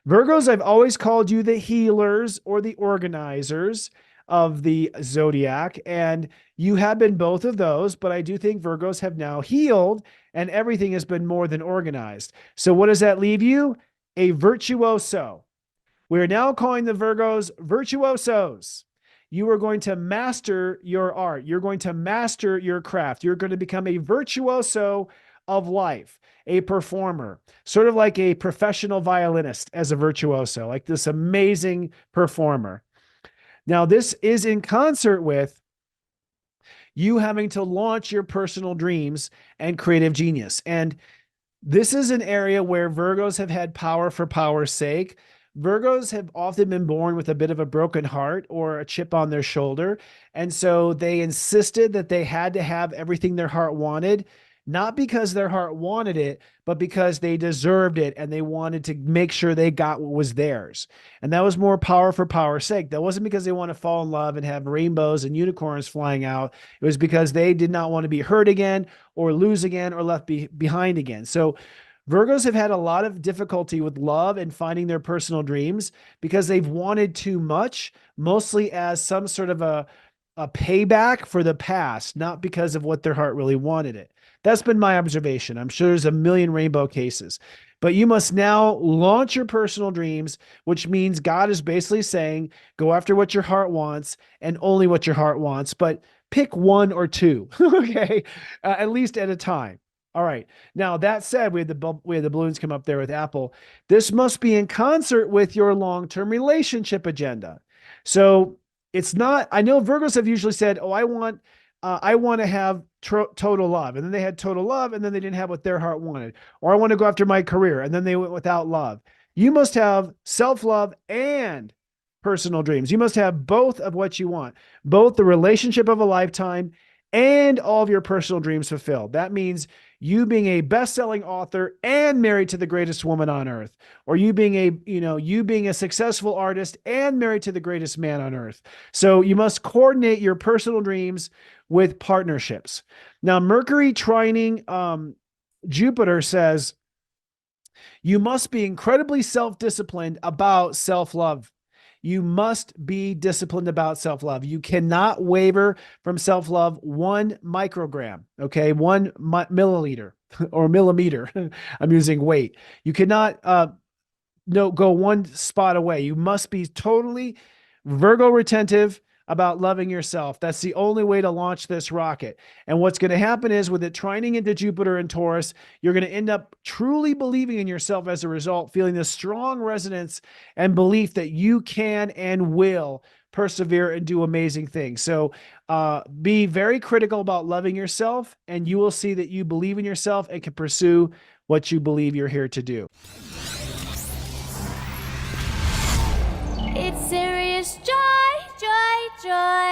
Virgos, I've always called you the healers or the organizers of the zodiac, and you have been both of those, but I do think Virgos have now healed and everything has been more than organized. So, what does that leave you? A virtuoso. We're now calling the Virgos virtuosos. You are going to master your art. You're going to master your craft. You're going to become a virtuoso of life, a performer, sort of like a professional violinist as a virtuoso, like this amazing performer. Now, this is in concert with you having to launch your personal dreams and creative genius. And this is an area where Virgos have had power for power's sake. Virgos have often been born with a bit of a broken heart or a chip on their shoulder. And so they insisted that they had to have everything their heart wanted, not because their heart wanted it, but because they deserved it and they wanted to make sure they got what was theirs. And that was more power for power's sake. That wasn't because they want to fall in love and have rainbows and unicorns flying out. It was because they did not want to be hurt again or lose again or left behind again. So Virgos have had a lot of difficulty with love and finding their personal dreams because they've wanted too much, mostly as some sort of a payback for the past, not because of what their heart really wanted it. That's been my observation. I'm sure there's a million rainbow cases, but you must now launch your personal dreams, which means God is basically saying, go after what your heart wants and only what your heart wants, but pick one or two, okay, at least at a time. All right. Now that said, we had the balloons come up there with Apple. This must be in concert with your long-term relationship agenda. So it's not. I know Virgos have usually said, "Oh, I want to have total love," and then they had total love, and then they didn't have what their heart wanted. Or I want to go after my career, and then they went without love. You must have self-love and personal dreams. You must have both of what you want, both the relationship of a lifetime and all of your personal dreams fulfilled. That means you being a best-selling author and married to the greatest woman on earth, or you being a successful artist and married to the greatest man on earth. So you must coordinate your personal dreams with partnerships. Now, Mercury trining Jupiter says you must be incredibly self-disciplined about self-love. You must be disciplined about self-love. You cannot waver from self-love 1 microgram, okay? 1 milliliter or millimeter. I'm using weight. You cannot go one spot away. You must be totally Virgo retentive about loving yourself. That's the only way to launch this rocket. And what's going to happen is with it trining into Jupiter and Taurus, you're going to end up truly believing in yourself as a result, feeling this strong resonance and belief that you can and will persevere and do amazing things. So be very critical about loving yourself, and you will see that you believe in yourself and can pursue what you believe you're here to do. It's serious joy, joy, joy.